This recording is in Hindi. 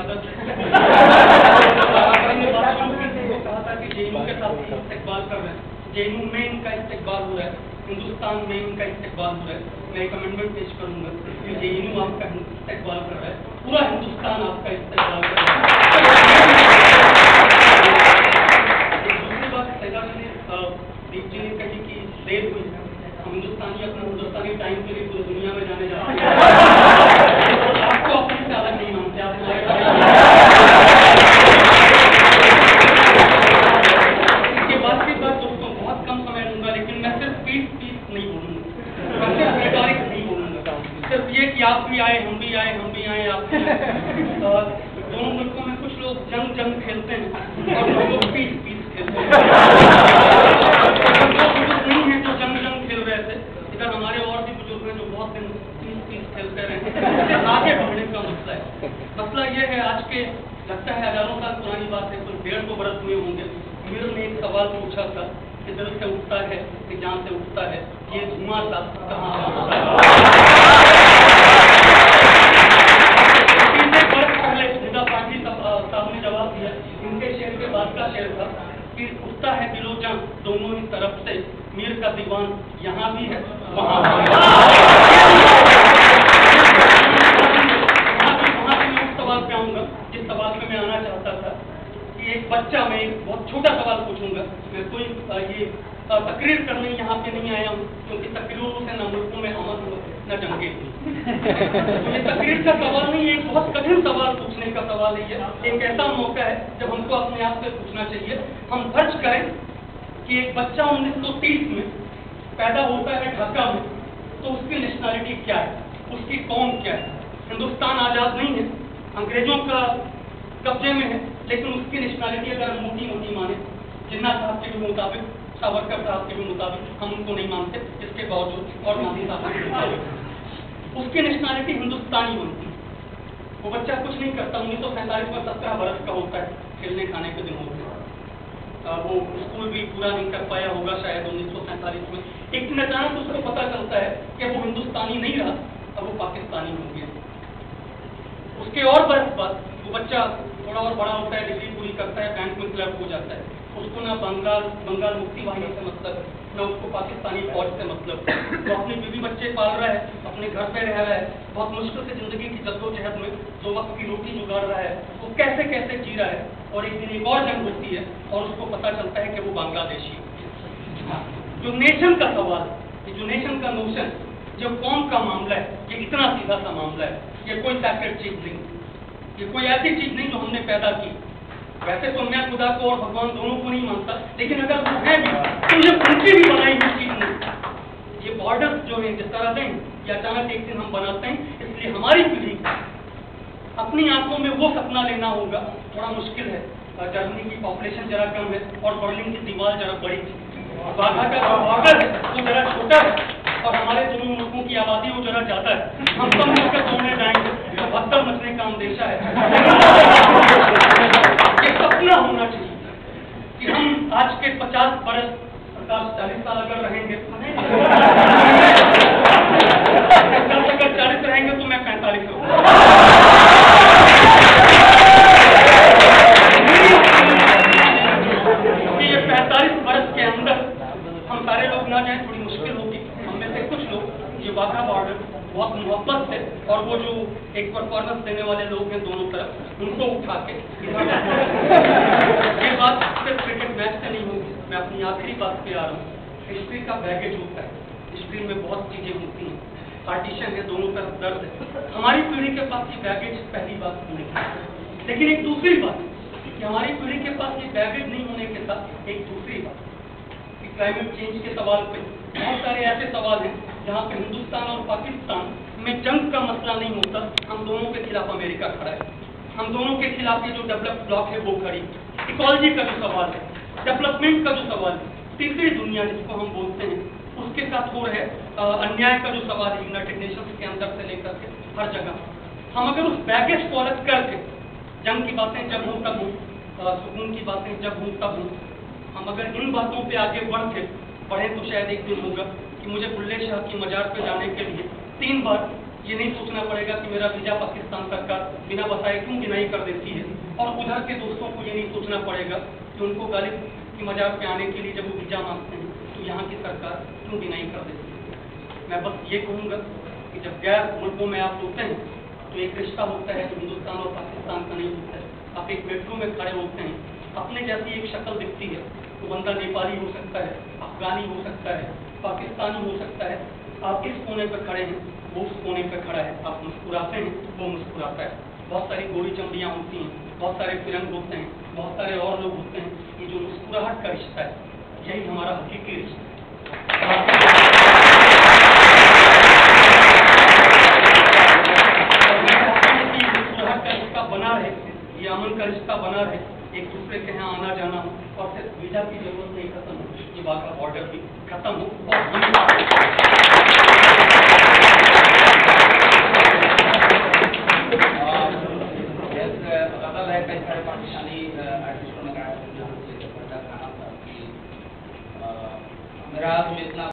आदत है। कहा था कि जेएनयू के साथ इस्तेकबाल कर रहे हैं, जेएनयू में इनका इस्तेकबाल हो रहा है, हिंदुस्तान में इनका इस्तेकबाल हो रहा है। मैं एक अमेंडमेंट पेश करूंगा कि जेएनयू आपका इस्तेकबाल कर रहा है, पूरा हिंदुस्तान आपका इस्तेकबाल कर रहा है। दूसरी बात सैदा जी ने दीप जी ने कही कि देर हुई, हम हिंदुस्तानी अपना हिंदुस्तानी टाइम के लिए पूरी दुनिया में जाने जाते हैं। आपको अपने से अलग नहीं मानते, आप हमारे इसके बाद की बात दोस्तों बहुत कम समय लूंगा, लेकिन मैं सिर्फ पीस नहीं बोलूंगा, मैं सिर्फ रेटोरिक नहीं बोलूंगा, सिर्फ ये कि आप भी आए, हम भी आए, हम भी आए, आप भी आए। दोनों मुल्कों में कुछ लोग जंग खेलते हैं और कुछ लोग पीस खेलते हैं। नहीं है जो जंग खेल रहे थे, इधर हमारे और भी बुजुर्ग हैं जो बहुत दिन पीस खेलते रहे। आगे बढ़ने का मसला है, मसला ये है आज के लगता है हजारों साल पुरानी बात है, कुछ 150 बरस हुए होंगे। मीर ने एक सवाल पूछा था कि दिल से उठता है कि जान से उठता है, ये धुआं सा कहाँ से उठता है। साहब ने जवाब दिया, इनके शेर के बाद का शेर था कि उठता है दिलो जान दोनों ही तरफ से, मीर का दीवान यहाँ भी है वहाँ भी है। वहाँ से मैं उस सवाल पे आऊंगा जिस सवाल पे मैं आना चाहता था कि एक बच्चा, मैं एक बहुत छोटा सवाल पूछूंगा। मैं कोई ये तकरीर करने यहाँ पे नहीं आया हूँ, क्योंकि तकरीरों से न मुल्कों में अमन हो न जंगे। ये तकरीर का सवाल नहीं, एक बहुत कठिन सवाल पूछने का सवाल है। ये एक ऐसा मौका है जब हमको अपने आप से पूछना चाहिए, हम फर्ज करें कि एक बच्चा 1930 में पैदा होता है ढाका में, तो उसकी नेशनलिटी क्या है, उसकी कौम क्या है। हिंदुस्तान आज़ाद नहीं है, अंग्रेजों का कब्जे में है, लेकिन उसकी नेशनलिटी अगर मोटी माने, जिन्ना साहब के भी मुताबिक, सावरकर साहब के भी मुताबिक, हम उनको नहीं मानते इसके बावजूद, और गांधी साहब के मुताबिक उसकी नेशनलिटी हिंदुस्तानी बनती है। वो बच्चा कुछ नहीं करता, 1947 में 17 बरस का होता है, खेलने खाने के दिन होते हैं। वो स्कूल भी पूरा नहीं कर पाया होगा शायद 1947 में। एक दिन अचानक उसको पता चलता है कि वो हिंदुस्तानी नहीं रहा, अब वो पाकिस्तानी हो गया। उसके और बरस बाद वो बच्चा थोड़ा और बड़ा होता है, डिग्री पूरी करता है, बैंक में क्लर्क हो जाता है। उसको ना बंगाल मुक्ति वाहिनी से मतलब, ना उसको पाकिस्तानी फौज से मतलब। वो अपने बीवी बच्चे पाल रहा है, अपने घर पे रह रहा है, बहुत मुश्किल से जिंदगी की जद्दोजहद में 2 वक्त की रोटी जुगाड़ रहा है, वो कैसे कैसे जी रहा है। और एक दिन एक और जंग होती है और उसको पता चलता है कि वो बांग्लादेशी है। जो नेशन का सवाल, जो नेशन का नोशन, जो कौम का मामला है, ये इतना सीधा सा मामला है। ये कोई सैक्रेड चीज नहीं, ये कोई ऐसी चीज नहीं जो हमने पैदा की। वैसे तो मैं खुदा को और भगवान दोनों को नहीं मानता, लेकिन अगर वो है भी तो ये उनकी भी बनाई हुई चीज नहीं। ये बॉर्डर्स जो है जिस तरह से ये अचानक एक दिन हम बनाते हैं, इसलिए हमारी पीढ़ी अपनी आंखों में वो सपना लेना होगा, थोड़ा मुश्किल है। जर्मनी की पॉपुलेशन जरा कम है और बर्लिन की दीवार जरा बड़ी थी। वाघा का बॉर्डर है वो जरा छोटा है और हमारे दोनों मुल्कों की आबादी वो जरा ज्यादा है। हम सब मिलकर तोड़ने जाएंगे, भत्तर मचने का अंदेशा है। ये सपना होना चाहिए कि हम आज के 50 बरस 40 साल अगर रहेंगे, 40 रहेंगे तो मैं 45 रहूँगा। ये 45 बरस के अंदर हम सारे लोग ना जाएं, थोड़ी मुश्किल होगी। हम में से कुछ लोग ये वाघा बॉर्डर बहुत मोहब्बत से, और वो जो एक परफॉर्मेंस देने वाले लोग हैं दोनों तरफ, उनको उठा के ये बात सिर्फ क्रिकेट मैच से नहीं होगी। मैं अपनी आखिरी बात पे आ रहा हूँ। हिस्ट्री का बैगेज होता है, हिस्ट्री में बहुत चीजें होती हैं, पार्टीशन है, दोनों तरफ दर्द है। हमारी पीढ़ी के पास ये बैगेज पहली बात नहीं है। लेकिन एक दूसरी बात कि हमारी पीढ़ी के पास ये बैगेज नहीं होने के साथ एक दूसरी बात कि क्लाइमेट चेंज के सवाल पे बहुत सारे ऐसे सवाल हैं जहाँ पे हिंदुस्तान और पाकिस्तान में जंग का मसला नहीं होता, हम दोनों के खिलाफ अमेरिका खड़ा है, हम दोनों के खिलाफ ये जो डेवलप्ड ब्लॉक है वो खड़ी। इकोलॉजी का जो सवाल है, डेवलपमेंट का जो सवाल है, तीसरी दुनिया जिसको हम बोलते हैं, उसके साथ हो रहे अन्याय का जो सवाल है यूनाइटेड नेशंस के अंदर से लेकर के हर जगह। हम अगर उस बैगेज को अलग करके, जंग की बातें जब हों तब हों, सुकून की बातें जब हों तब हों, हम अगर इन बातों पे आगे बढ़े तो शायद एक दिन होगा कि मुझे बुल्ले शाह की मजार पे जाने के लिए 3 बार ये नहीं सोचना पड़ेगा कि मेरा वीजा पाकिस्तान सरकार बिना बताए क्यों डिनाई कर देती है, और उधर के दोस्तों को ये नहीं सोचना पड़ेगा कि उनको गालिब की मजार पे आने के लिए जब वो वीजा मांगते हैं तो यहाँ की सरकार क्यों डिनाई कर देती है। मैं बस ये कहूँगा कि जब गैर मुल्कों में आप होते हैं तो एक रिश्ता होता है जो हिंदुस्तान और पाकिस्तान का नहीं होता है। आप एक मेट्रो में खड़े होते हैं, अपने जैसी एक शक्ल दिखती है, तो बंदा नेपाली हो सकता है, अफगानी हो सकता है, पाकिस्तानी हो सकता है। आप इस कोने पर खड़े हैं, वो उस कोने पर खड़ा है, आप मुस्कुराते हैं, वो मुस्कुराता है। बहुत सारी गोरी चमड़ियाँ होती हैं, बहुत सारे फिरंग होते हैं, बहुत सारे और लोग होते हैं। ये जो मुस्कुराहट का रिश्ता है, यही हमारा हकीकी रिश्ता है। मुस्कुराहट का रिश्ता बना रहे, ये अमन का रिश्ता बना रहे, एक दूसरे के यहाँ आना जाना हो, और सिर्फ वीजा की जरूरत नहीं खत्म हो, ये बात का बॉर्डर भी खत्म हो। और कई सारे पाकिस्तानी आर्टिस्टों ने कहा मेरा इतना